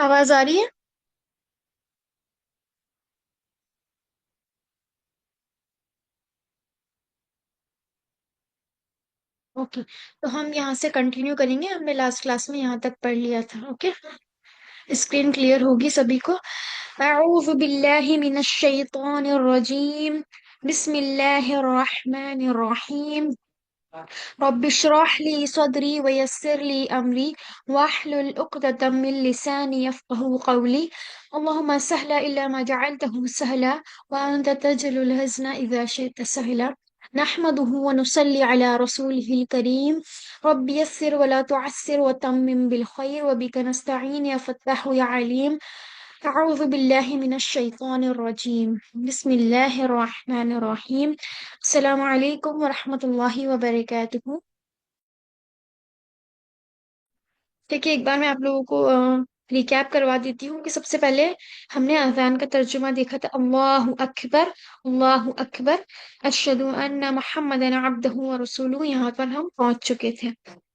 आवाज आ रही है? ओके। तो हम यहाँ से कंटिन्यू करेंगे, हमने लास्ट क्लास में यहाँ तक पढ़ लिया था। ओके। स्क्रीन क्लियर होगी सभी को? अऊज़ु बिल्लाहि मिनश शैतानिर रजीम। बिस्मिल्लाहिर रहमानिर रहीम। रब्बि इश्रह ली सदरी व यस्सिर ली अमरी वाहलुल उक़दतम मिन लिसानी यफ़क़हू क़ौली। अल्लाहुम्मा सहला इल्ला मा जअलतहु सहला व अंत तजलुल हज़्न इज़ा शि'ता सहला। नहमदुहु व नुसल्ली अला रसूलिहिल करीम। रब्बि यस्सिर व ला तुअस्सिर व तम्मिम बिल खैर व बिका नस्तईन या फ़त्ताहु या अलीम। अऊज़ु बिल्लाहि मिनश शैतानिर रजीम। बिस्मिल्लाहिर रहमानिर रहीम। अस्सलामु अलैकुम व रहमतुल्लाहि व बरकातुहू। देखिए, एक बार मैं आप लोगों को रिकैप करवा देती हूँ कि सबसे पहले हमने अजान का तर्जुमा देखा था। अल्लाहु अकबर, अल्लाहु अकबर, अशहदु अन्ना मुहम्मदन अब्दुहु व रसूलुहु, यहाँ पर हम पहुंच चुके थे।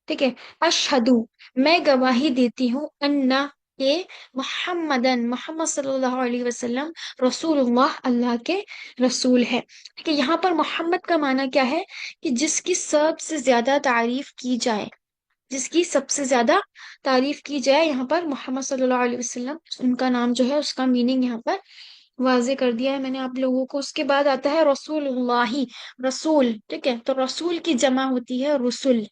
ठीक है। अशहदु, मैं गवाही देती हूँ, अन्ना, के, मुहम्मदन, मोहम्मद सल्लल्लाहु अलैहि वसल्लम, रसूलुल्लाह, अल्लाह के रसूल है। ठीक है। यहाँ पर मोहम्मद का माना क्या है? कि जिसकी सबसे ज्यादा तारीफ की जाए, जिसकी सबसे ज्यादा तारीफ की जाए, यहाँ पर मोहम्मद सल्लल्लाहु अलैहि वसल्लम उनका नाम जो है, उसका मीनिंग यहाँ पर वाजे कर दिया है मैंने आप लोगों को। उसके बाद आता है रसूलुल्लाही, रसूल। ठीक है। तो रसूल की जमा होती है रसुल।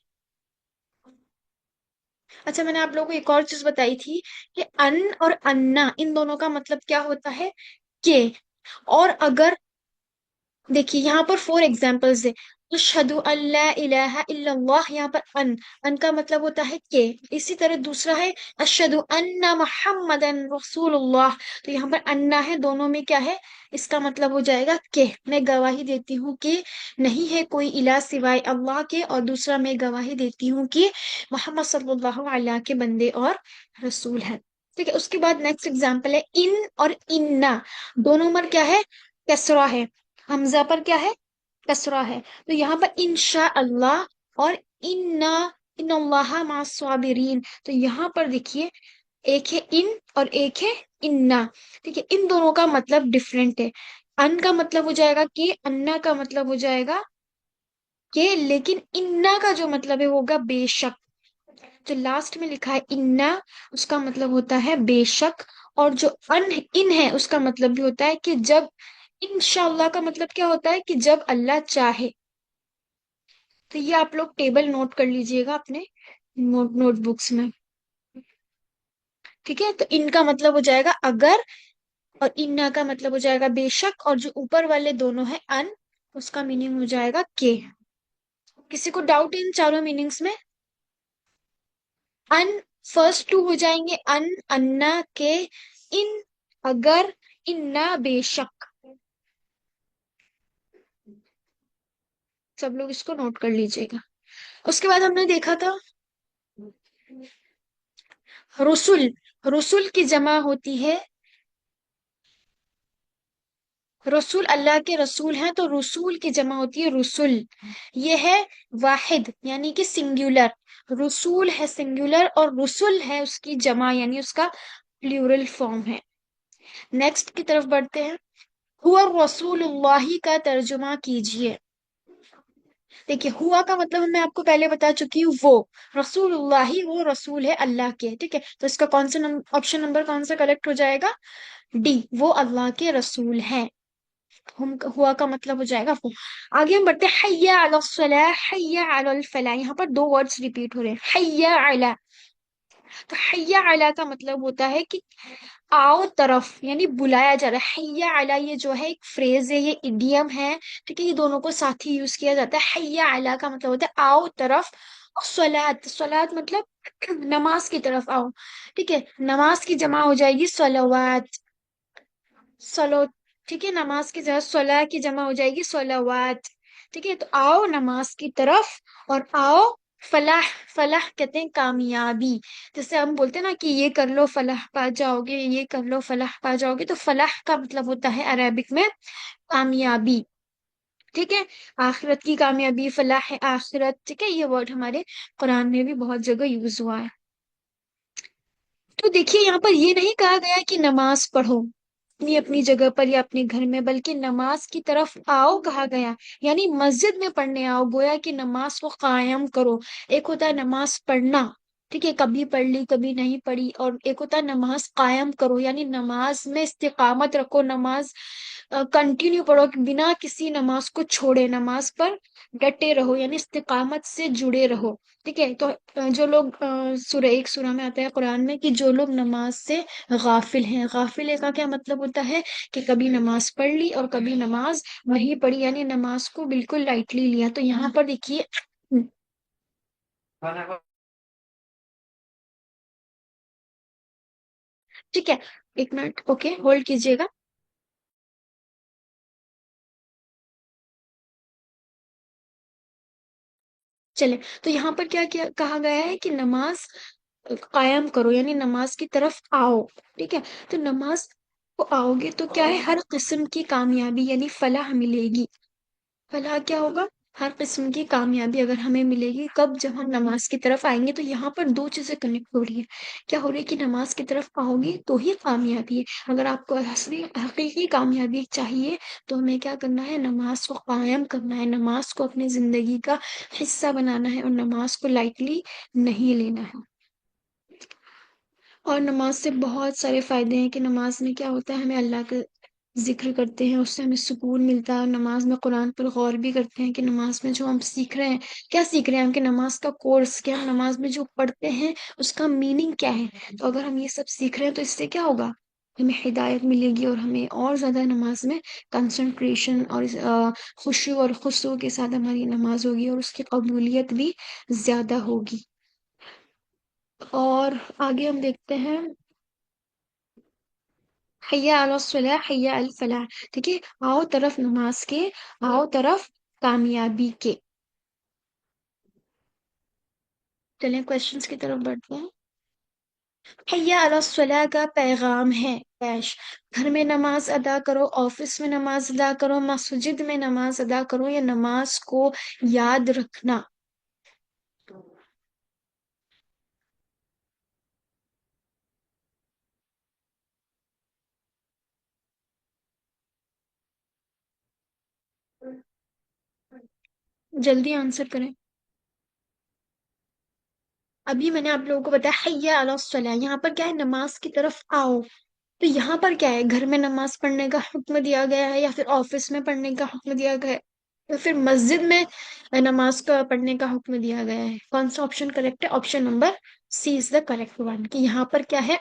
अच्छा, मैंने आप लोगों को एक और चीज बताई थी कि अन और अन्ना, इन दोनों का मतलब क्या होता है? के। और अगर देखिए, यहाँ पर फोर एग्जाम्पल्स है। अशहदु अल्ला इलाहा इल्लल्लाह, यहाँ पर अन का मतलब होता है के। इसी तरह दूसरा है अशहदु अन्ना मुहम्मदन रसूलुल्लाह, तो यहाँ पर अन्ना है, दोनों में क्या है? इसका मतलब हो जाएगा के। मैं गवाही देती हूँ कि नहीं है कोई इलाह सिवाय अल्लाह के, और दूसरा मैं गवाही देती हूँ कि मोहम्मद सल्लल्लाहु अलैहि के बंदे और रसूल हैं। ठीक है। उसके बाद नेक्स्ट एग्जाम्पल है इन और इन्ना, दोनों में क्या है? कसरा है। हमजा पर क्या है? कसरा है। तो यहाँ पर इंशा अल्लाह और इन्ना इन्नल्लाह मास्वाबिरीन, तो यहाँ पर देखिए, एक है इन और एक है इन्ना। ठीक है। इन दोनों का मतलब डिफरेंट है। अन का मतलब हो जाएगा कि, अन्ना का मतलब हो जाएगा के, लेकिन इन्ना का जो मतलब है वो होगा बेशक। जो लास्ट में लिखा है इन्ना, उसका मतलब होता है बेशक। और जो अन इन है, उसका मतलब भी होता है कि जब। इंशाअल्लाह का मतलब क्या होता है? कि जब अल्लाह चाहे। तो ये आप लोग टेबल नोट कर लीजिएगा अपने नोटबुक्स में। ठीक है। तो इनका मतलब हो जाएगा अगर, और इन्ना का मतलब हो जाएगा बेशक, और जो ऊपर वाले दोनों है अन, उसका मीनिंग हो जाएगा के। किसी को डाउट इन चारों मीनिंग्स में? अन, फर्स्ट टू हो जाएंगे अन, अन्ना, के, इन, अगर, इन्ना, बेशक। सब लोग इसको नोट कर लीजिएगा। उसके बाद हमने देखा था रसुल। रसुल की जमा होती है, रसूल अल्लाह के रसूल हैं तो रसूल की जमा होती है रसुल। ये है वाहिद, यानी कि सिंगुलर। रसूल है सिंगुलर और रसुल है उसकी जमा, यानी उसका प्लूरल फॉर्म है। नेक्स्ट की तरफ बढ़ते हैं। हुआ रसूलुल्लाही का तर्जुमा कीजिए। देखिए, हुआ का मतलब मैं आपको पहले बता चुकी हूँ, वो। रसूलुल्लाही, वो रसूल है अल्लाह के। ठीक है। तो इसका कौन सा ऑप्शन नंबर कौन सा करेक्ट हो जाएगा? डी, वो अल्लाह के रसूल हैं। हम हुआ का मतलब हो जाएगा वो। आगे हम बढ़ते हैं, हय्या अला सलाह, हय्या अला फलाह। यहाँ पर दो वर्ड्स रिपीट हो रहे हैं, हय्या अला। तो हय्या अला का मतलब होता है कि आओ तरफ, यानी बुलाया जा रहा है। हय्या अला, ये जो है एक फ्रेज है, ये इडियम है। ठीक है। ये दोनों को साथ ही यूज किया जाता है। हय्या अला का मतलब होता है आओ तरफ। और सलात, सलात मतलब नमाज की तरफ आओ। ठीक है। नमाज की जमा हो जाएगी सलवात, सलो। ठीक है। नमाज की जगह सलाह की जमा हो जाएगी सलावात। ठीक है। तो आओ नमाज की तरफ, और आओ फलाह। फलाह कहते हैं कामयाबी। जैसे हम बोलते हैं ना कि ये कर लो फलाह पा जाओगे, ये कर लो फलाह पा जाओगे, तो फलाह का मतलब होता है अरेबिक में कामयाबी। ठीक है। आखिरत की कामयाबी, फलाह है आखिरत। ठीक है। ये वर्ड हमारे कुरान में भी बहुत जगह यूज हुआ है। तो देखिए यहाँ पर ये नहीं कहा गया कि नमाज पढ़ो अपनी अपनी जगह पर या अपने घर में, बल्कि नमाज की तरफ आओ कहा गया। यानी मस्जिद में पढ़ने आओ, गोया कि नमाज को कायम करो। एक होता है नमाज पढ़ना, ठीक है, कभी पढ़ ली कभी नहीं पढ़ी, और एक होता है नमाज कायम करो, यानी नमाज में इस्तिकामत रखो, नमाज कंटिन्यू पढ़ो कि बिना किसी नमाज को छोड़े, नमाज पर डटे रहो, यानी इस्तिकामत से जुड़े रहो। ठीक है, तो जो लोग सूरह एक सूरह में आता है कुरान में कि जो लोग नमाज से गाफिल हैं, गाफिल का क्या मतलब होता है कि कभी नमाज पढ़ ली और कभी नमाज नहीं पढ़ी, यानी नमाज को बिल्कुल लाइटली लिया। तो यहाँ पर देखिए, ठीक है, एक मिनट, ओके, होल्ड कीजिएगा। चले, तो यहाँ पर क्या क्या कहा गया है कि नमाज कायम करो, यानी नमाज की तरफ आओ। ठीक है, तो नमाज को आओगे तो क्या है, हर किस्म की कामयाबी यानी फलाह मिलेगी। फलाह क्या होगा, हर किस्म की कामयाबी अगर हमें मिलेगी कब, जब हम नमाज की तरफ आएंगे। तो यहाँ पर दो चीजें कनेक्ट हो रही है। क्या हो रही है कि नमाज की तरफ आओगे तो ही कामयाबी है। अगर आपको असली हकीकी कामयाबी चाहिए तो हमें क्या करना है, नमाज को कायम करना है, नमाज को अपनी जिंदगी का हिस्सा बनाना है और नमाज को लाइटली नहीं लेना है। और नमाज से बहुत सारे फायदे हैं कि नमाज में क्या होता है, हमें अल्लाह का जिक्र करते हैं, उससे हमें सुकून मिलता है। नमाज में कुरान पर गौर भी करते हैं कि नमाज में जो हम सीख रहे हैं, क्या सीख रहे हैं हम, कि नमाज का कोर्स क्या, हम नमाज में जो पढ़ते हैं उसका मीनिंग क्या है। तो अगर हम ये सब सीख रहे हैं तो इससे क्या होगा, हमें हिदायत मिलेगी और हमें और ज्यादा नमाज में कंसंट्रेशन और खुशू और खुशू के साथ हमारी नमाज होगी और उसकी कबूलियत भी ज्यादा होगी। और आगे हम देखते हैं, हैया अला सलाह हैया अल फलाह। ठीक है, आओ तरफ नमाज के, आओ तरफ कामयाबी के। चलिए क्वेश्चंस की तरफ बढ़ते हैं। हैया अला सलाह का पैगाम है, पैश, घर में नमाज अदा करो, ऑफिस में नमाज अदा करो, मस्जिद में नमाज अदा करो, या नमाज को याद रखना। जल्दी आंसर करें। अभी मैंने आप लोगों को बताया हैया अला सलाह, यहाँ पर क्या है, नमाज की तरफ आओ। तो यहाँ पर क्या है, घर में नमाज पढ़ने का हुक्म दिया गया है, या फिर ऑफिस में पढ़ने का हुक्म दिया गया है, या फिर मस्जिद में नमाज का पढ़ने का हुक्म दिया गया है। कौन सा ऑप्शन करेक्ट है, option number C is the correct one, कि यहाँ पर क्या है,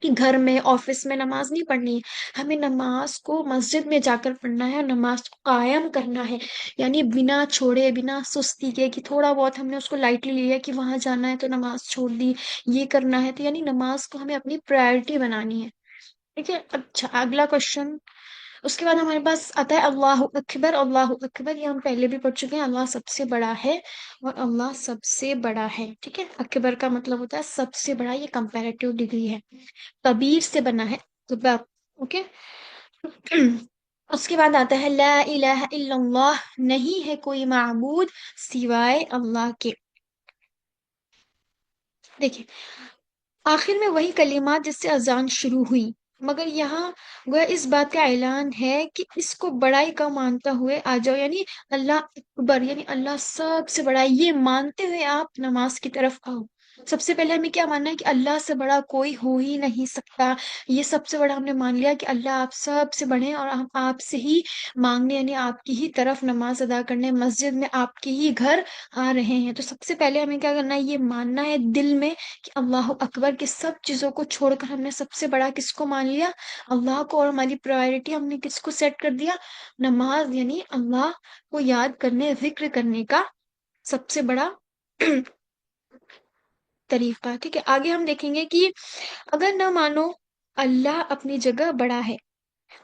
कि घर में ऑफिस में नमाज नहीं पढ़नी है, हमें नमाज को मस्जिद में जाकर पढ़ना है और नमाज को कायम करना है, यानी बिना छोड़े बिना सुस्ती के, कि थोड़ा बहुत हमने उसको लाइटली लिया कि वहां जाना है तो नमाज छोड़ दी, ये करना है, तो यानी नमाज को हमें अपनी प्रायोरिटी बनानी है। ठीक है, अच्छा अगला क्वेश्चन। उसके बाद हमारे पास आता है अल्लाह अकबर, अल्लाह अकबर, ये हम पहले भी पढ़ चुके हैं, अल्लाह सबसे बड़ा है और अल्लाह सबसे बड़ा है। ठीक है, अकबर का मतलब होता है सबसे बड़ा, ये कंपैरेटिव डिग्री है, कबीर से बना है, अकबर। ओके। उसके बाद आता है ला इलाहा इल्लल्लाह, नहीं है कोई माबूद सिवाय अल्लाह के। देखिए, आखिर में वही कलिमात जिससे अजान शुरू हुई, मगर यहाँ वह इस बात का ऐलान है कि इसको बड़ाई का मानता हुए आ जाओ, यानी अल्लाह अकबर, यानी अल्लाह सबसे बड़ा है, ये मानते हुए आप नमाज की तरफ आओ। सबसे पहले हमें क्या मानना है कि अल्लाह से बड़ा कोई हो ही नहीं सकता। ये सबसे बड़ा हमने मान लिया कि अल्लाह आप सबसे बड़े हैं और हम आपसे ही मांगने, यानी आपकी ही तरफ नमाज अदा करने मस्जिद में आपके ही घर आ रहे हैं। तो सबसे पहले हमें क्या करना है, ये मानना है दिल में कि अल्लाह अकबर, की सब चीजों को छोड़कर हमने सबसे बड़ा किसको मान लिया, अल्लाह को, और हमारी प्रायोरिटी हमने किसको सेट कर दिया, नमाज, यानी अल्लाह को याद करने जिक्र करने का सबसे बड़ा तरीका। ठीक है, आगे हम देखेंगे कि अगर ना मानो, अल्लाह अपनी जगह बड़ा है,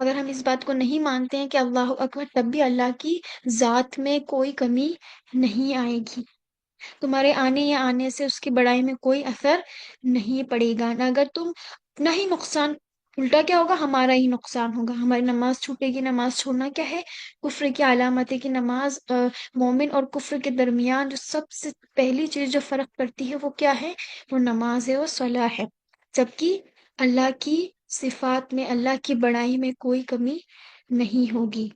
अगर हम इस बात को नहीं मानते हैं कि अल्लाह अकबर, तब भी अल्लाह की जात में कोई कमी नहीं आएगी। तुम्हारे आने या आने से उसकी बड़ाई में कोई असर नहीं पड़ेगा ना, अगर तुम ना ही नुकसान, उल्टा क्या होगा, हमारा ही नुकसान होगा, हमारी नमाज छूटेगी। नमाज छोड़ना क्या है, कुफ्र की अलामत है, कि नमाज मोमिन और कुफ्र के दरमियान जो सबसे पहली चीज जो फर्क करती है वो क्या है, वो नमाज है, वो सलाह है। जबकि अल्लाह की सिफात में, अल्लाह की बड़ाई में कोई कमी नहीं होगी।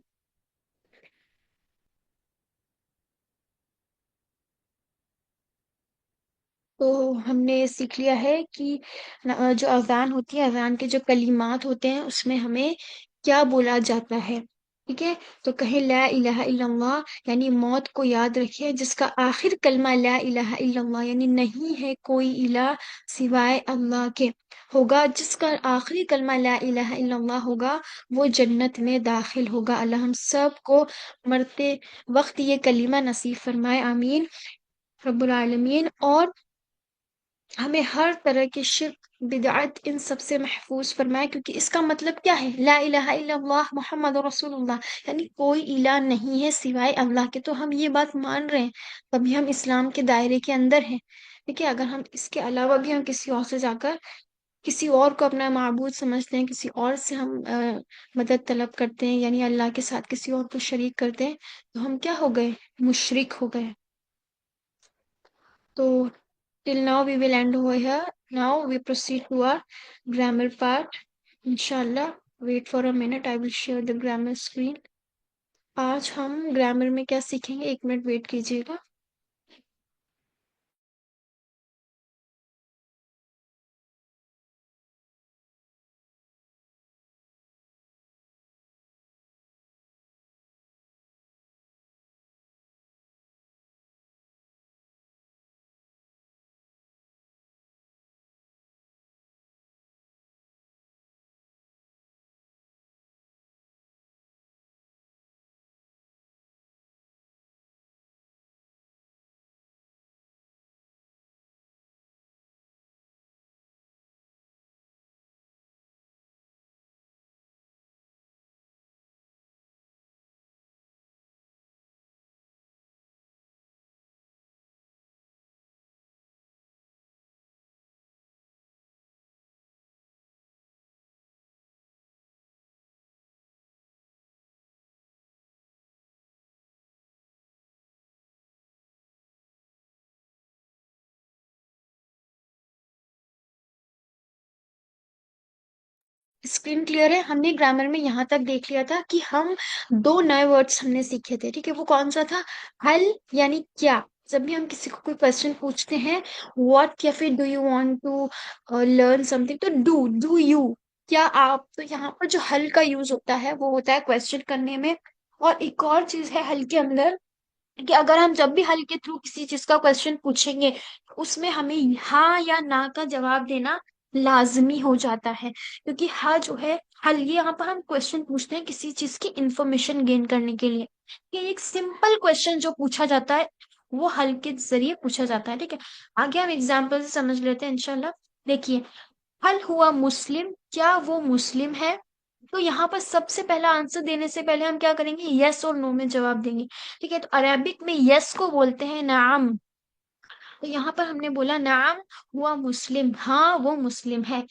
तो हमने सीख लिया है कि जो अजान होती है, अजान के जो कलिमात होते हैं उसमें हमें क्या बोला जाता है। ठीक है, तो कहें ला इलाहा इल्लल्लाह, यानी मौत को याद रखिए, जिसका आखिर कलमा ला इलाहा इल्लल्लाह, यानी नहीं है कोई इलाह सिवाय अल्लाह के, होगा। जिसका आखिरी कलमा ला इलाहा इल्लल्लाह होगा वो जन्नत में दाखिल होगा। अल्लाह हम सब को मरते वक्त ये कलीमा नसीब फरमाए, आमीन रब्बुल आलमीन। और हमें हर तरह के शिर्क, बिदअत, इन सब से महफूज फरमाए, क्योंकि इसका मतलब क्या है, ला इलाहा इल्लल्लाह मुहम्मद रसूलुल्लाह, यानी कोई इलाह नहीं है सिवाय अल्लाह के। तो हम ये बात मान रहे हैं, तभी हम इस्लाम के दायरे के अंदर हैं। ठीक है, अगर हम इसके अलावा भी हम किसी और से जाकर किसी और को अपना माबूद समझते हैं, किसी और से हम मदद तलब करते हैं, यानी अल्लाह के साथ किसी और को शरीक करते हैं, तो हम क्या हो गए, मुशरिक हो गए। So till now we will end over here. Now we proceed to our grammar part. Inshallah. Wait for a minute. I will share the grammar screen. आज हम ग्रामर में क्या सीखेंगे, एक मिनट वेट कीजिएगा। स्क्रीन क्लियर है। हमने grammar में यहाँ तक देख लिया था कि हम दो नए वर्ड्स हमने सीखे थे। ठीक है, वो कौन सा था, हल यानी क्या। जब भी हम किसी को कोई क्वेश्चन पूछते हैं, व्हाट या फिर do you want to learn something, तो डू यू, क्या आप, तो यहाँ पर जो हल का यूज होता है वो होता है क्वेश्चन करने में। और एक और चीज है हल के अंदर, कि अगर हम जब भी हल के थ्रू किसी चीज का क्वेश्चन पूछेंगे, उसमें हमें हाँ या ना का जवाब देना लाजमी हो जाता है। क्योंकि हाँ जो है, हल, ये यहाँ पर हम क्वेश्चन पूछते हैं किसी चीज की इंफॉर्मेशन गेन करने के लिए, कि एक सिंपल क्वेश्चन जो पूछा जाता है वो हल के जरिए पूछा जाता है। ठीक है, आगे हम एग्जाम्पल से समझ लेते हैं इंशाल्लाह। देखिए, हल हुआ मुस्लिम, क्या वो मुस्लिम है। तो यहाँ पर सबसे पहला आंसर देने से पहले हम क्या करेंगे, यस और नो में जवाब देंगे। ठीक है, तो अरेबिक में यस को बोलते हैं नाम। तो यहाँ पर हमने बोला नाम हुआ मुस्लिम, हाँ वो मुस्लिम है।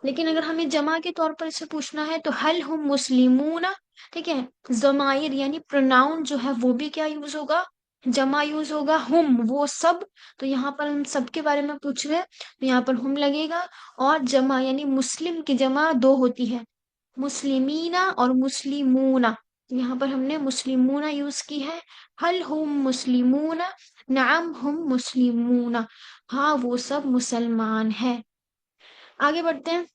लेकिन अगर हमें जमा के तौर पर इसे पूछना है तो हल हुम मुस्लिमूना। ठीक है, जमाइर यानी प्रोनाउन जो है वो भी क्या यूज होगा, जमा यूज होगा, हुम वो सब। तो यहाँ पर हम सबके बारे में पूछ रहे हैं, तो यहाँ पर हुम लगेगा। और जमा यानी मुस्लिम की जमा दो होती है, मुस्लिमीना और मुस्लिमूना। तो यहाँ पर हमने मुस्लिमूना यूज की है। हल हुम मुस्लिमूना, नाम हुम मुस्लिमूना, हाँ वो सब मुसलमान है। आगे बढ़ते हैं।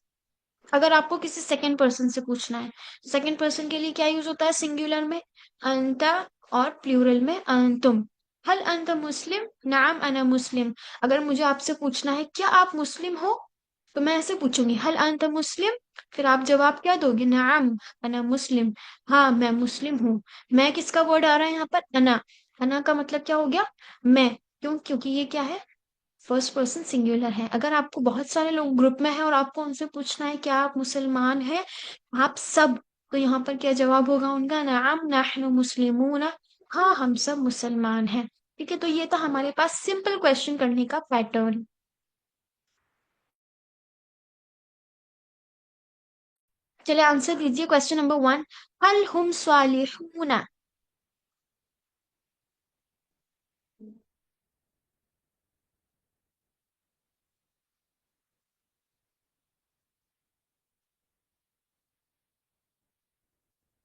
अगर आपको किसी सेकंड पर्सन से पूछना है, सेकंड पर्सन के लिए क्या यूज होता है, सिंगुलर में अंता और प्लूरल में अंतुम। हल अंत मुस्लिम, नाम अना मुस्लिम। अगर मुझे आपसे पूछना है क्या आप मुस्लिम हो, तो मैं ऐसे पूछूंगी हल अंत मुस्लिम, फिर आप जवाब क्या दोगे, नाम अना मुस्लिम, हाँ मैं मुस्लिम हूँ। मैं किसका वर्ड आ रहा है यहाँ पर, अना। अना का मतलब क्या हो गया, मैं। क्यों, क्योंकि ये क्या है, फर्स्ट पर्सन सिंगुलर है। अगर आपको बहुत सारे लोग ग्रुप में हैं और आपको उनसे पूछना है क्या आप मुसलमान हैं, आप सब, तो यहाँ पर क्या जवाब होगा उनका, नाम नहनु मुस्लिमून, हाँ हम सब मुसलमान हैं। ठीक है, तो ये था हमारे पास सिंपल क्वेश्चन करने का पैटर्न। चलिए आंसर दीजिए क्वेश्चन नंबर 1, हल हुम स्वालिहून।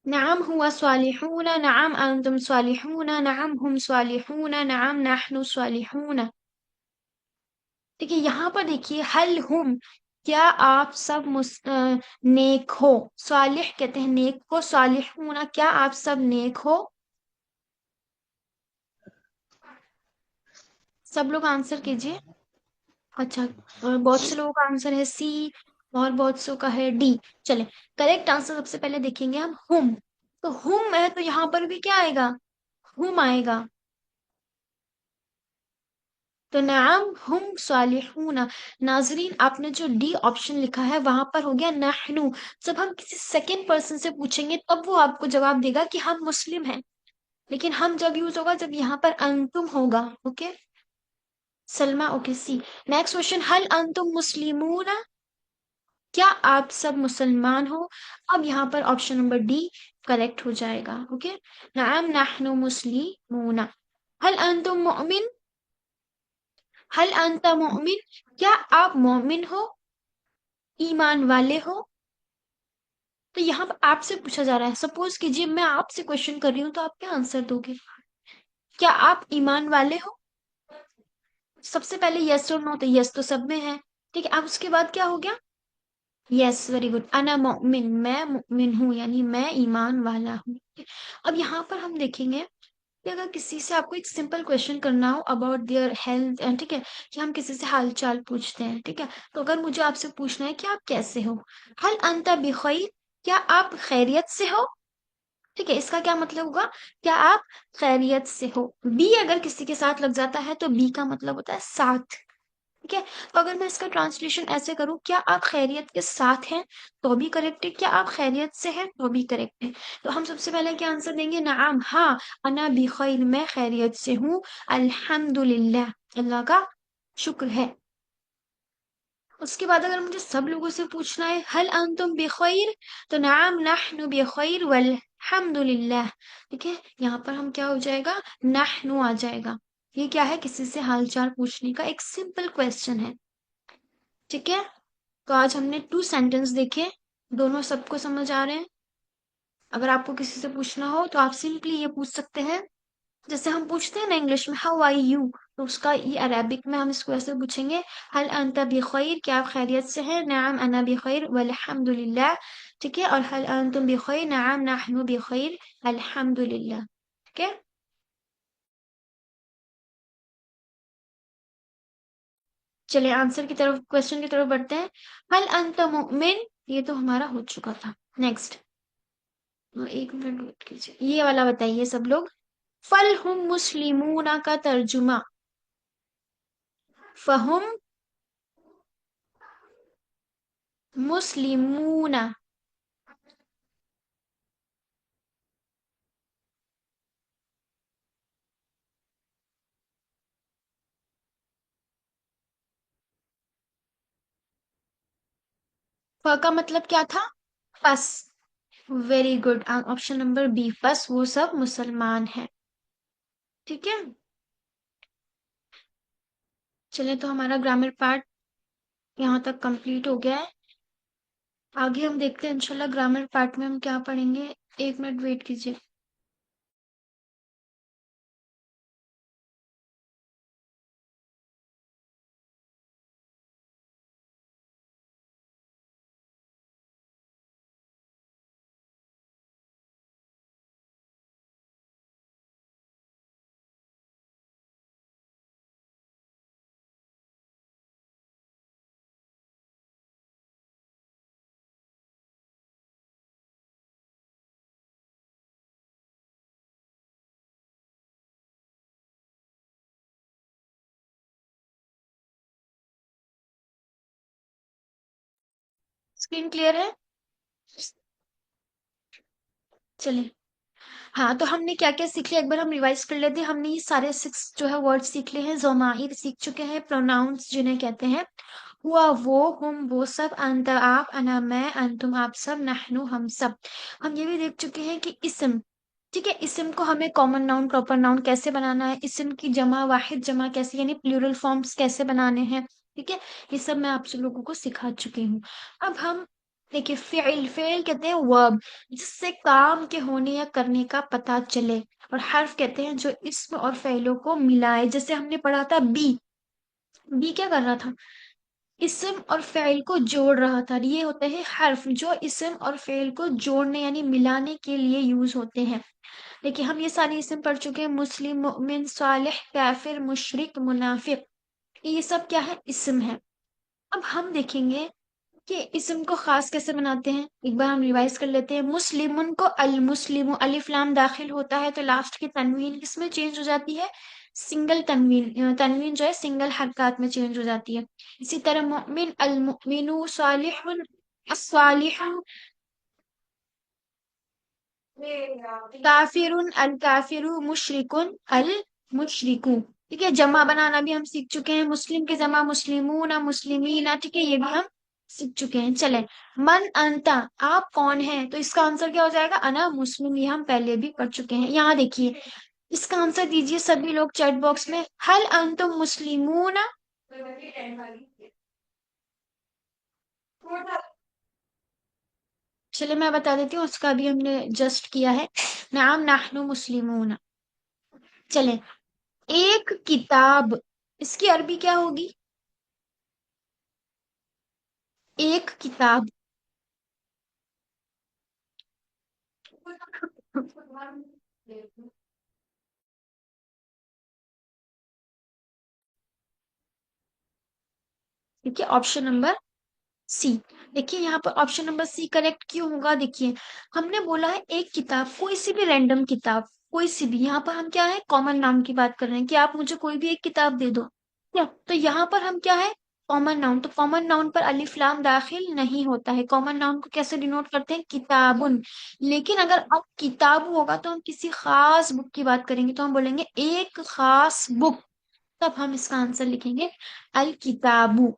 नअम हुआ स्वालिहून, नअम अंतुम स्वालिहून, नअम हम स्वालिहून, नअम नहनु स्वालिहून। देखिए यहाँ पर देखिए हल हुम, क्या आप सब नेक हो। स्वालिह कहते हैं नेक को, स्वालिहून क्या आप सब नेक हो। सब लोग आंसर कीजिए। अच्छा, और बहुत से लोगों का आंसर है सी, और बहुत सौ का है डी। चले, करेक्ट आंसर सबसे पहले देखेंगे हम हुम। तो हुम है तो यहाँ पर भी क्या आएगा, हुम आएगा। तो नाम हुम सालिहून। नाजरीन आपने जो डी ऑप्शन लिखा है वहां पर हो गया नहनु। जब हम किसी सेकंड पर्सन से पूछेंगे तब वो आपको जवाब देगा कि हम मुस्लिम हैं, लेकिन हम जब यूज होगा जब यहाँ पर अंतुम होगा। ओके सलमा, ओके सी। नेक्स्ट क्वेश्चन, हल अंतुम मुस्लिमून, क्या आप सब मुसलमान हो। अब यहाँ पर ऑप्शन नंबर डी करेक्ट हो जाएगा। ओके, नाम नहनु मुस्लिमून। हल अंतुम मुमिन, हल अंत मोमिन, क्या आप मोमिन हो, ईमान वाले हो। तो यहाँ पर आपसे पूछा जा रहा है, सपोज कीजिए मैं आपसे क्वेश्चन कर रही हूँ तो आप क्या आंसर दोगे, क्या आप ईमान वाले हो। सबसे पहले यस और नो, तो यस तो सब में है। ठीक है, अब उसके बाद क्या हो गया, यस वेरी गुड, अना मोमिन, मैं मोमिन हूँ यानी मैं ईमान वाला हूँ। अब यहाँ पर हम देखेंगे कि अगर किसी से आपको एक सिंपल क्वेश्चन करना हो अबाउट देयर हेल्थ, ठीक है, कि हम किसी से हाल चाल पूछते हैं, ठीक है, तो अगर मुझे आपसे पूछना है कि आप कैसे हो, हल अंता बिखैर, क्या आप खैरियत से हो। ठीक है, इसका क्या मतलब होगा, क्या आप खैरियत से हो। बी अगर किसी के साथ लग जाता है तो बी का मतलब होता है साथ। ठीक है, तो अगर मैं इसका ट्रांसलेशन ऐसे करूं, क्या आप खैरियत के साथ हैं, तो भी करेक्ट है, क्या आप खैरियत से हैं तो भी करेक्ट है। तो हम सबसे पहले क्या आंसर देंगे, नाम हाँ, अना भी खैर, मैं खैरियत से हूँ, अल्हम्दुलिल्लाह, अल्लाह का शुक्र है। उसके बाद अगर मुझे सब लोगों से पूछना है हल अंतुम बिखैर, तो नाम नहनु बिखैर वल्हम्दुलिल्लाह। ठीक है, यहाँ पर हम क्या हो जाएगा, नहनु आ जाएगा। ये क्या है, किसी से हालचाल पूछने का एक सिंपल क्वेश्चन है। ठीक है, तो आज हमने 2 सेंटेंस देखे, दोनों सबको समझ आ रहे हैं। अगर आपको किसी से पूछना हो तो आप सिंपली ये पूछ सकते हैं, जैसे हम पूछते हैं ना इंग्लिश में हाउ आर यू, तो उसका ये अरेबिक में हम इसको ऐसे पूछेंगे, हल अंता बिखैर, क्या आप खैरियत से हैं, नाम अना बिखैर वल्हम्दुलिल्लाह। ठीक है, और हल अंतुम बिखैर, नाम नहनु बिखैर अल्हम्दुलिल्लाह। ठीक है, चलिए आंसर की तरफ, क्वेश्चन की तरफ बढ़ते हैं। हल अंता मुमिन, ये तो हमारा हो चुका था। नेक्स्ट, एक मिनट वेट कीजिए, ये वाला बताइए सब लोग। फल हुम मुस्लिमूना का तर्जुमा, फहुम मुस्लिमूना। फ का मतलब क्या था, फस। Very good, option number B फस, वो सब मुसलमान हैं। ठीक है, चलिए तो हमारा ग्रामर पार्ट यहाँ तक कंप्लीट हो गया है। आगे हम देखते हैं इंशाल्लाह ग्रामर पार्ट में हम क्या पढ़ेंगे। एक मिनट वेट कीजिए। स्क्रीन क्लियर है। चलिए, हाँ तो हमने क्या क्या सीख लिया एक बार हम रिवाइज कर लेते हैं। हमने ये सारे 6 जो है वर्ड सीख लिए हैं, ज़माइर सीख चुके हैं, प्रोनाउंस जिन्हें कहते हैं, हुआ वो, हुम वो सब, अंत आप, अना मैं, अंतुम आप सब, नहनु हम सब। हम ये भी देख चुके हैं कि इसम, ठीक है, इसम को हमें कॉमन नाउन प्रॉपर नाउन कैसे बनाना है, इसम की जमा वाहिद जमा कैसे यानी प्लूरल फॉर्म्स कैसे बनाने हैं। ठीक है, ये सब मैं आप सब लोगों को सिखा चुकी हूँ। अब हम देखिए फ़िल फ़िल कहते हैं वर्ब, जिससे काम के होने या करने का पता चले। और हर्फ कहते हैं जो इस्म और फ़ेलों को मिलाए, जैसे हमने पढ़ा था बी। बी क्या कर रहा था? इस्म और फ़ेल को जोड़ रहा था। ये होते हैं हर्फ जो इस्म और फ़ेल को जोड़ने यानी मिलाने के लिए यूज़ होते हैं। देखिए हम ये सारे इस्म पढ़ चुके हैं, मुस्लिम, मुमिन, सालिह, काफिर, मुशरिक, मुनाफिक। ये सब क्या है? इस्म है। अब हम देखेंगे कि इसम को खास कैसे बनाते हैं। एक बार हम रिवाइज कर लेते हैं। मुस्लिमुन को अल मुस्लिमु अलिफ लाम दाखिल होता है तो लास्ट की तनवीन किसमें चेंज हो जाती है? सिंगल तनवीन, तनवीन जो है सिंगल हरकत में चेंज हो जाती है। इसी तरह मुमिन अल मुमिनु, सालिहुन अस्सालिहु, काफिरुन अल काफिरु, मुशरिकुन अल मुशरिकु। ठीक है, जमा बनाना भी हम सीख चुके हैं। मुस्लिम के जमा मुस्लिमूना, मुस्लिमीना। ठीक है, ये भी हम सीख चुके हैं। चले, मन अंता, आप कौन है? तो इसका आंसर क्या हो जाएगा? अना मुस्लिम। ये हम पहले भी पढ़ चुके हैं। यहाँ देखिए, इसका आंसर दीजिए सभी लोग चैट बॉक्स में। हल अंतुम मुस्लिमूना। चलिए मैं बता देती हूँ, उसका भी हमने जस्ट किया है। नाम नाहनु मुस्लिमून। चले, एक किताब, इसकी अरबी क्या होगी? एक किताब। ठीक है, ऑप्शन नंबर सी। देखिए यहाँ पर ऑप्शन नंबर सी करेक्ट क्यों होगा? देखिए हमने बोला है एक किताब, कोई सी भी रैंडम किताब, कोई सी भी। यहाँ पर हम क्या है? कॉमन नाउन की बात कर रहे हैं कि आप मुझे कोई भी एक किताब दे दो। क्या तो यहाँ पर हम क्या है? Common noun. तो कॉमन नाउन पर अलिफ लाम दाखिल नहीं होता है। कॉमन नाउन को कैसे डिनोट करते हैं? किताबुन। लेकिन अगर अब किताब होगा तो हम किसी खास बुक की बात करेंगे, तो हम बोलेंगे एक खास बुक। तब हम इसका आंसर लिखेंगे अल किताबु।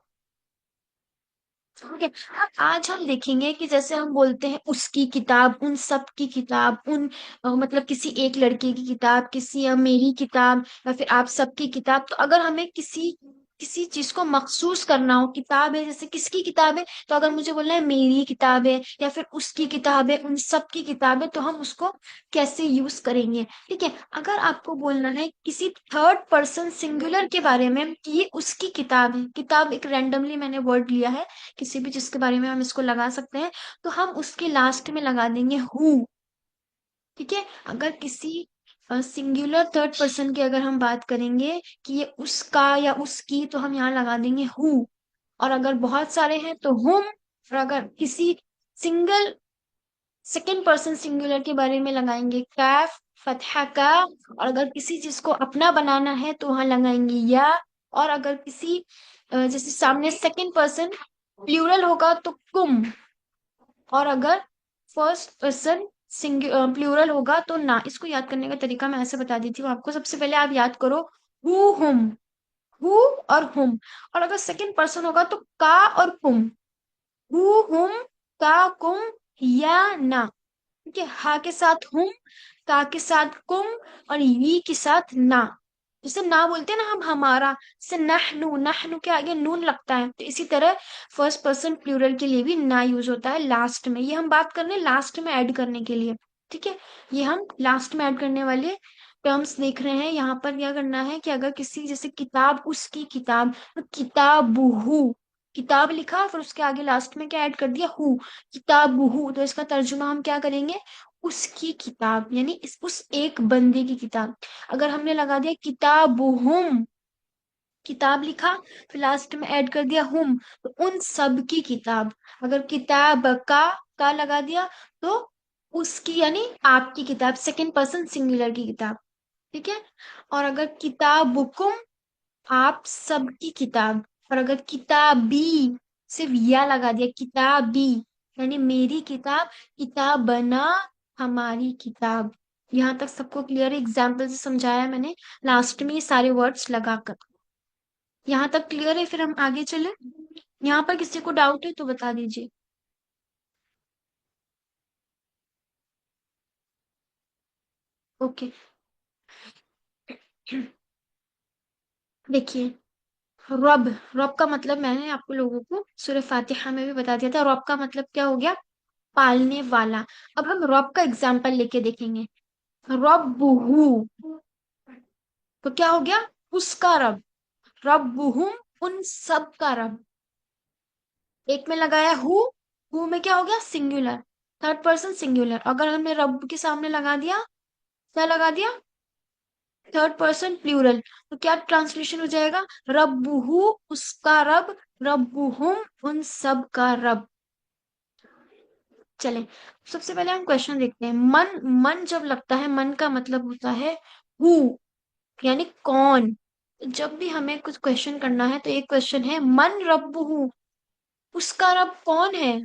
ठीक है। अब आज हम देखेंगे कि जैसे हम बोलते हैं उसकी किताब, उन सब की किताब, उन मतलब किसी एक लड़के की किताब, किसी मेरी किताब, या फिर आप सबकी किताब। तो अगर हमें किसी किसी चीज को मखसूस करना हो, किताब है जैसे किसकी किताब है, तो अगर मुझे बोलना है मेरी किताब है या फिर उसकी किताब है, उन सब की किताब है, तो हम उसको कैसे यूज करेंगे? ठीक है। अगर आपको बोलना है किसी थर्ड पर्सन सिंगुलर के बारे में कि ये उसकी किताब है, किताब एक रैंडमली मैंने वर्ड लिया है, किसी भी चीज के बारे में हम इसको लगा सकते हैं, तो हम उसके लास्ट में लगा देंगे हु। ठीक है। अगर किसी सिंगुलर थर्ड पर्सन की अगर हम बात करेंगे कि ये उसका या उसकी, तो हम यहाँ लगा देंगे हु। और अगर बहुत सारे हैं तो हुम। और अगर किसी सिंगल सेकेंड पर्सन सिंगुलर के बारे में लगाएंगे कैफ, फतहा का। और अगर किसी चीज को अपना बनाना है तो वहां लगाएंगे या। और अगर किसी जैसे सामने सेकेंड पर्सन प्लूरल होगा तो कुम। और अगर फर्स्ट पर्सन प्लूरल होगा तो ना। इसको याद करने का तरीका मैं ऐसे बता देती हूँ आपको। सबसे पहले आप याद करो हु हुम, हु और हुम। और अगर सेकेंड पर्सन होगा तो का और कुम। हु हुम, का कुम, या ना। ठीक है, हा के साथ हुम, का के साथ कुम, और ये के साथ ना। जैसे ना बोलते हैं ना हम हमारा, जैसे नहनु, नहनु के आगे नून लगता है, तो इसी तरह फर्स्ट पर्सन प्लूरल के लिए भी ना यूज होता है लास्ट में। ये हम बात कर रहे हैं लास्ट में ऐड करने के लिए। ठीक है, ये हम लास्ट में ऐड करने वाले टर्म्स देख रहे हैं। यहाँ पर क्या करना है कि अगर किसी जैसे किताब, उसकी किताब, तो किताबुहु, किताब लिखा फिर उसके आगे लास्ट में क्या ऐड कर दिया? हु। किताबुहु, तो इसका तर्जुमा हम क्या करेंगे? उसकी किताब, यानी उस एक बंदे की किताब। अगर हमने लगा दिया किताबुहुम, किताब लिखा फिर लास्ट में ऐड कर दिया हुम, तो उन सब की किताब। अगर किताब का लगा दिया तो उसकी यानी आपकी किताब, सेकंड पर्सन सिंगुलर की किताब। ठीक है। और अगर किताबुकुम, आप सबकी किताब। और अगर किताबी, सिर्फ या लगा दिया किताबी, यानी मेरी किताब, किताब बना, हमारी किताब। यहाँ तक सबको क्लियर एग्जाम्पल से समझाया है मैंने, लास्ट में ये सारे वर्ड्स लगाकर। यहाँ तक क्लियर है? फिर हम आगे चले। यहाँ पर किसी को डाउट है तो बता दीजिए। ओके। देखिए रब, रब का मतलब मैंने आपको लोगों को सूरह फातिहा में भी बता दिया था। रब का मतलब क्या हो गया? पालने वाला। अब हम रब का एग्जाम्पल लेके देखेंगे। रब्बुहु, तो क्या हो गया? उसका रब। रब्बुहुम, उन सब का रब। एक में लगाया हु में क्या हो गया? Singular, third person singular. अगर हमने रब के सामने लगा दिया, क्या लगा दिया? Third person plural. तो क्या ट्रांसलेशन हो जाएगा? रब्बुहु, उसका रब। रब्बुहुम, उन सब का रब। चले, सबसे पहले हम क्वेश्चन देखते हैं। मन, मन जब लगता है, मन का मतलब होता है हु, यानी कौन। जब भी हमें कुछ क्वेश्चन करना है तो एक क्वेश्चन है, मन रब्बुहु, उसका रब कौन है।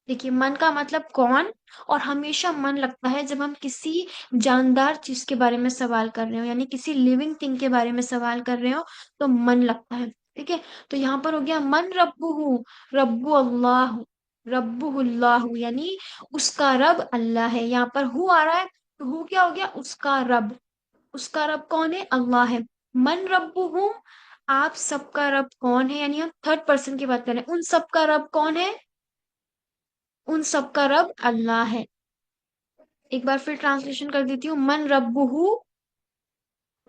देखिए, मन का मतलब कौन। और हमेशा मन लगता है जब हम किसी जानदार चीज के बारे में सवाल कर रहे हो, यानी किसी लिविंग थिंग के बारे में सवाल कर रहे हो, तो मन लगता है। ठीक है, तो यहाँ पर हो गया मन रब्बुहु, रब्बु अल्लाह, रब्बुल्लाह, यानी उसका रब अल्लाह है। यहाँ पर हु आ रहा है, तो हु क्या हो गया? उसका रब। उसका रब कौन है? अल्लाह है। मन रब्बुहु, आप सबका रब कौन है, यानी हम थर्ड पर्सन की बात करें। उन सबका रब कौन है? उन सबका रब अल्लाह है। एक बार फिर ट्रांसलेशन कर देती हूँ। मन रब्बुहु,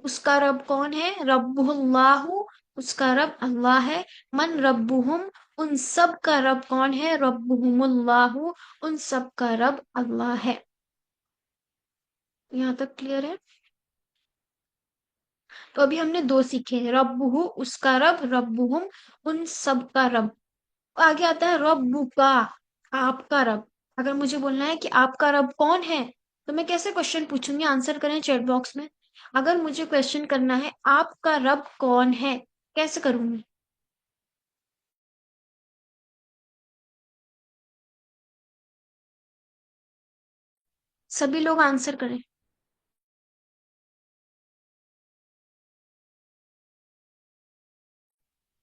उसका रब कौन है? रब्बुल्लाहु, उसका रब अल्लाह है। मन रब्बुहुम, उन सब का रब कौन है? रब्बुहुमुल्लाहु, उन सब का रब अल्लाह है। यहाँ तक क्लियर है? तो अभी हमने दो सीखे, रब्बुहु उसका रब, रब्बुहुम उन सब का रब। आगे आता है रब्बुका, आपका रब। अगर मुझे बोलना है कि आपका रब कौन है, तो मैं कैसे क्वेश्चन पूछूंगी? आंसर करें चैट बॉक्स में। अगर मुझे क्वेश्चन करना है आपका रब कौन है, कैसे करूंगी? सभी लोग आंसर करें।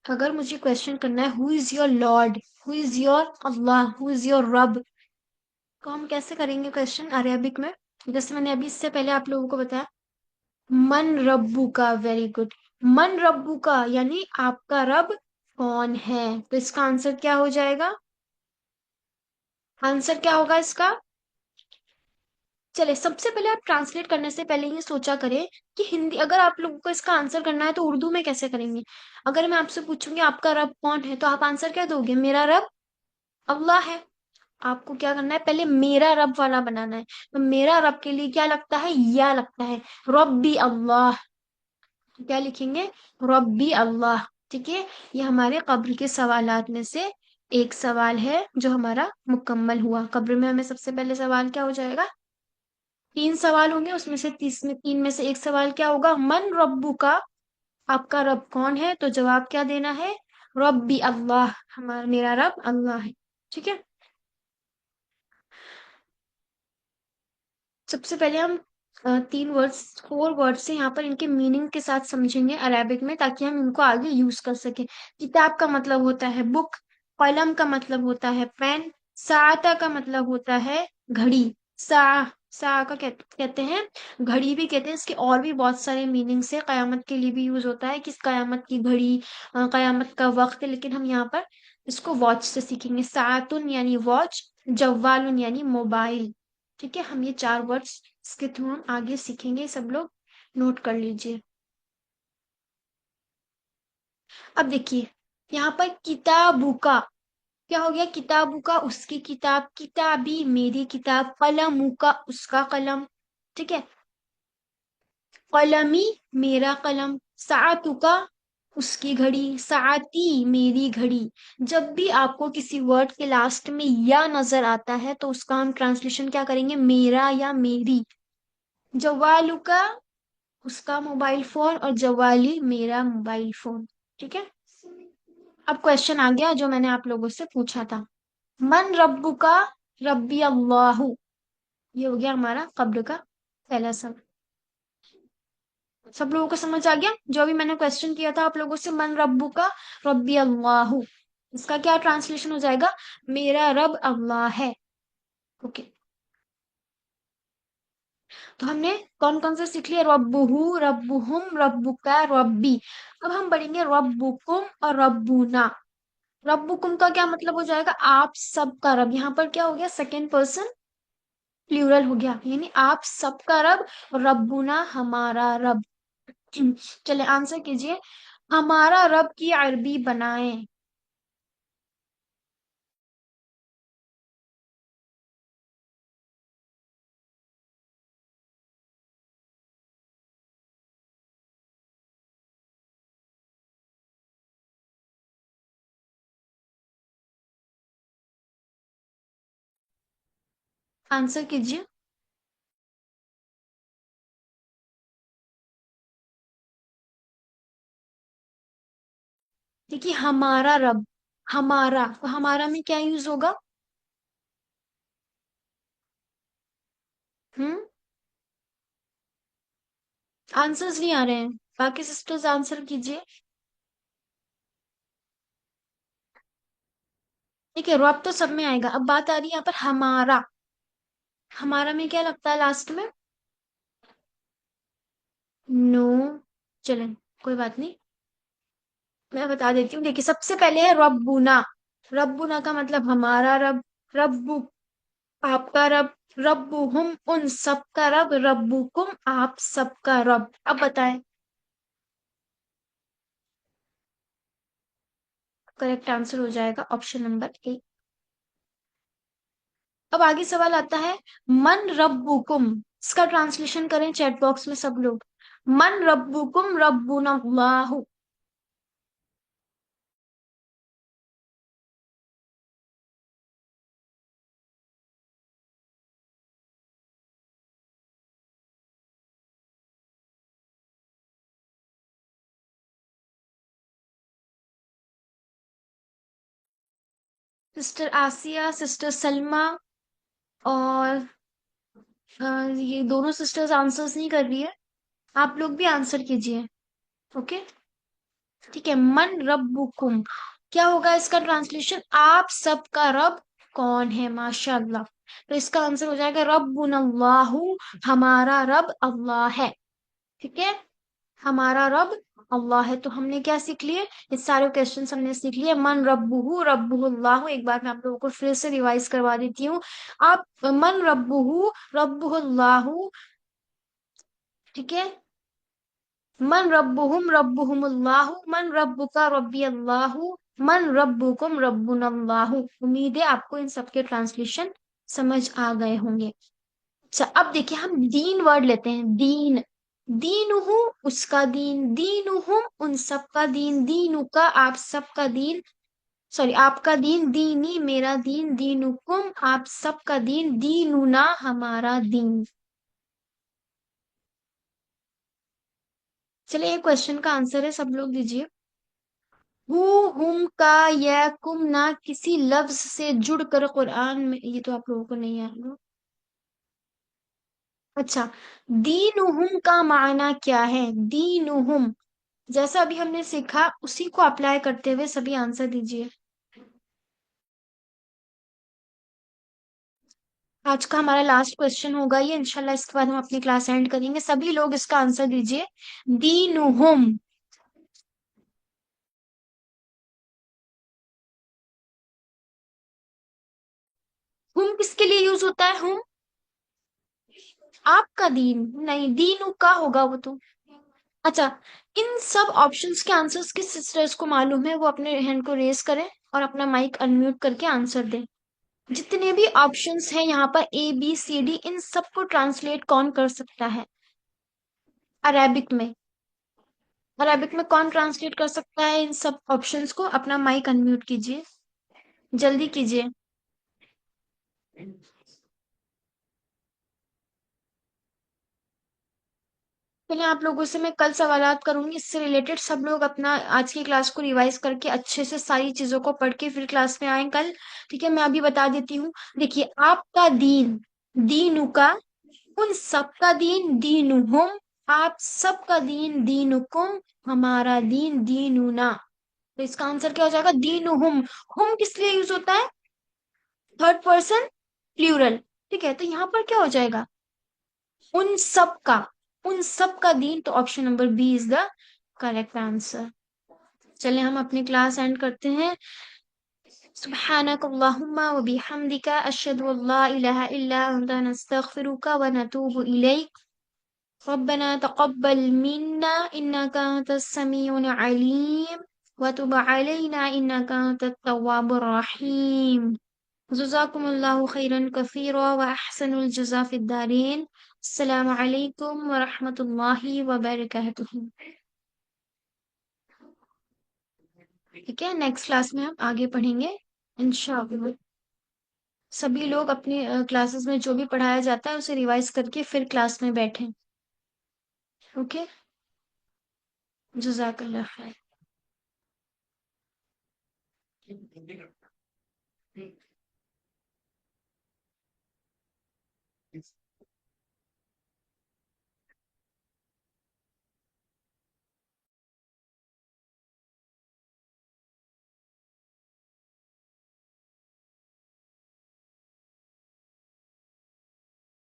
अगर मुझे क्वेश्चन करना है who is your Lord, who is your Allah, who is your रब, तो हम कैसे करेंगे क्वेश्चन अरेबिक में? जैसे मैंने अभी इससे पहले आप लोगों को बताया, मन रब्बू का, वेरी गुड। मन रब्बू का यानी आपका रब कौन है, तो इसका आंसर क्या हो जाएगा? आंसर क्या होगा इसका? चले, सबसे पहले आप ट्रांसलेट करने से पहले ये सोचा करें कि हिंदी, अगर आप लोगों को इसका आंसर करना है तो उर्दू में कैसे करेंगे? अगर मैं आपसे पूछूंगी आपका रब कौन है, तो आप आंसर क्या दोगे? मेरा रब अल्लाह है। आपको क्या करना है? पहले मेरा रब वाला बनाना है। तो मेरा रब के लिए क्या लगता है? या लगता है। रब्बी अल्लाह, तो क्या लिखेंगे? रब्बी अल्लाह। ठीक है, ये हमारे कब्र के सवालात में से एक सवाल है जो हमारा मुकम्मल हुआ। कब्र में हमें सबसे पहले सवाल क्या हो जाएगा? तीन सवाल होंगे, उसमें से तीन में से एक सवाल क्या होगा? मन रब्बू का, आपका रब कौन है? तो जवाब क्या देना है? रब्बी अल्लाह, हमारा मेरा रब अल्लाह है। ठीक है, सबसे पहले हम तीन वर्ड्स, फोर वर्ड्स से यहाँ पर इनके मीनिंग के साथ समझेंगे अरेबिक में, ताकि हम इनको आगे यूज कर सके। किताब का मतलब होता है बुक, कलम का मतलब होता है पेन, साता का मतलब होता है घड़ी। सा, सा का कहते हैं घड़ी भी कहते हैं। इसके और भी बहुत सारे मीनिंग्स है, कयामत के लिए भी यूज होता है कि कयामत की घड़ी, कयामत का वक्त है, लेकिन हम यहाँ पर इसको वॉच से सीखेंगे। सातुन यानी वॉच, जवालुन यानी मोबाइल। ठीक है, हम ये चार वर्ड्स इसके थ्रू हम आगे सीखेंगे, सब लोग नोट कर लीजिए। अब देखिए, यहाँ पर किताबू का क्या हो गया? किताबू का उसकी किताब, किताबी मेरी किताब, कलमू का उसका कलम। ठीक है, कलमी मेरा कलम, सातु का उसकी घड़ी, साती मेरी घड़ी। जब भी आपको किसी वर्ड के लास्ट में या नजर आता है तो उसका हम ट्रांसलेशन क्या करेंगे? मेरा या मेरी। जवालू का उसका मोबाइल फोन, और जवाली मेरा मोबाइल फोन। ठीक है, अब क्वेश्चन आ गया जो मैंने आप लोगों से पूछा था। मन रब्बु का, रब्बी अल्लाहु। ये हो गया हमारा कब्र का पहला सब। सब लोगों को समझ आ गया? जो भी मैंने क्वेश्चन किया था आप लोगों से, मन रब्बु का, रब्बी अल्लाहु, इसका क्या ट्रांसलेशन हो जाएगा? मेरा रब अल्लाह है। ओके, तो हमने कौन कौन से सीख लिया? रब्बुहु, रब्बुहुम, रब्बुका, रब्बी। अब हम पढ़ेंगे रब्बुकुम और रब्बुना। रब्बुकुम का क्या मतलब हो जाएगा? आप सबका रब। यहाँ पर क्या हो गया? सेकेंड पर्सन प्लूरल हो गया, यानी आप सबका रब। और रब्बुना हमारा रब। चले आंसर कीजिए। हमारा रब की अरबी बनाए। आंसर कीजिए। देखिए हमारा रब, हमारा, तो हमारा में क्या यूज होगा? हम्म। आंसर्स नहीं आ रहे हैं, बाकी सिस्टर्स आंसर कीजिए। ठीक है, रब तो सब में आएगा। अब बात आ रही है यहाँ पर हमारा। हमारा में क्या लगता है लास्ट में? नो। चलें, कोई बात नहीं, मैं बता देती हूँ। देखिए सबसे पहले है रब्बुना। रब्बुना का मतलब हमारा रब। रब्बु आपका रब। रब्बुहुम उन सबका रब। रब्बुकुम आप सबका रब। अब बताएं। करेक्ट आंसर हो जाएगा ऑप्शन नंबर ए। अब आगे सवाल आता है, मन रब्बुकुम। इसका ट्रांसलेशन करें चैट बॉक्स में सब लोग। मन रब्बुकुम रब्बुना अल्लाहु। सिस्टर आसिया, सिस्टर सलमा और ये दोनों सिस्टर्स आंसर्स नहीं कर रही है। आप लोग भी आंसर कीजिए। ओके। ठीक है, मन रब्बुकुम क्या होगा इसका ट्रांसलेशन? आप सबका रब कौन है? माशाअल्लाह। तो इसका आंसर हो जाएगा रब्बुनल्लाहु। हमारा रब अल्लाह है। ठीक है, हमारा रब अल्लाह है। तो हमने क्या सीख लिए? ये सारे क्वेश्चन हमने सीख लिए। मन रब्बुहु रब्बुहुल्लाहु। एक बार मैं आप लोगों को फिर से रिवाइज करवा देती हूँ। आप मन रब्बुहु रब्बुहुल्लाहु। ठीक है, मन रब्बुहुम रब्बुहुमुल्लाहु। मन रब्बुका रब्बी अल्लाहु। मन रब्बुकुम रब्बुनल्लाहु। उम्मीद है आपको इन सबके ट्रांसलेशन समझ आ गए होंगे। अच्छा, अब देखिए हम दीन वर्ड लेते हैं। दीन। दीनुहु उसका दीन। दीनुहुम उन सबका दीन। दीनुका आप सबका दीन। सॉरी, आपका दीन। दीनी मेरा दीन। दीनुकुम आप सबका दीन। दीनुना हमारा दीन। चलिए एक क्वेश्चन का आंसर है, सब लोग दीजिए। हु हुम का यह कुम ना किसी लफ्ज से जुड़कर कुरान में, ये तो आप लोगों को नहीं आएगा। अच्छा, दीनुहुम का मायना क्या है? दीनुहुम जैसा अभी हमने सीखा उसी को अप्लाई करते हुए सभी आंसर दीजिए। आज का हमारा लास्ट क्वेश्चन होगा ये, इंशाल्लाह इसके बाद हम अपनी क्लास एंड करेंगे। सभी लोग इसका आंसर दीजिए। दीनुहुम। हुम किसके लिए यूज होता है? हुम आपका दीन नहीं, दीनु का होगा वो तो। अच्छा, इन सब ऑप्शंस के आंसर्स किस सिस्टर्स को मालूम है वो अपने हैंड को रेज करें और अपना माइक अनम्यूट करके आंसर दें। जितने भी ऑप्शंस हैं यहाँ पर ए बी सी डी, इन सबको ट्रांसलेट कौन कर सकता है अरेबिक में? अरेबिक में कौन ट्रांसलेट कर सकता है इन सब ऑप्शंस को? अपना माइक अनम्यूट कीजिए, जल्दी कीजिए। पहले आप लोगों से मैं कल सवालात करूंगी इससे रिलेटेड। सब लोग अपना आज की क्लास को रिवाइज करके अच्छे से सारी चीजों को पढ़ के फिर क्लास में आए कल। ठीक है, मैं अभी बता देती हूँ। देखिए आपका दीन। दीनु का उन सबका दीन। दीनुहुम आप सबका दीन। दीनुकुम हमारा दीन। दीनुना। तो इसका आंसर क्या हो जाएगा? दीनुहुम। हुम किस लिए यूज होता है? Third person plural. ठीक है, तो यहाँ पर क्या हो जाएगा? उन सब का, उन सब का दीन, तो option number B is the correct answer. चलिए हम अपनी क्लास एंड करते हैं। सुब्हानक अल्लाहुम्मा व बिहम्दिका अशहदु अल्ला इलाहा इल्ला अंता नस्तगफिरुका व नतूबु इलैक। रब्बना तक़ब्बल मिन्ना इन्नका अंतस समीउल अलीम व तुब अलैना इन्नका अंतत तव्वाबुर रहीम। जज़ाकुमुल्लाहु खैरन कसीरा व अहसनुल जज़ा फिद दारीन। अस्सलामु अलैकुम व रहमतुल्लाहि व बरकातुहू। ठीक है, नेक्स्ट क्लास में हम आगे पढ़ेंगे इंशाअल्लाह। सभी लोग अपनी क्लासेस में जो भी पढ़ाया जाता है उसे रिवाइज करके फिर क्लास में बैठें। ओके, जज़ाकल्लाह खैर।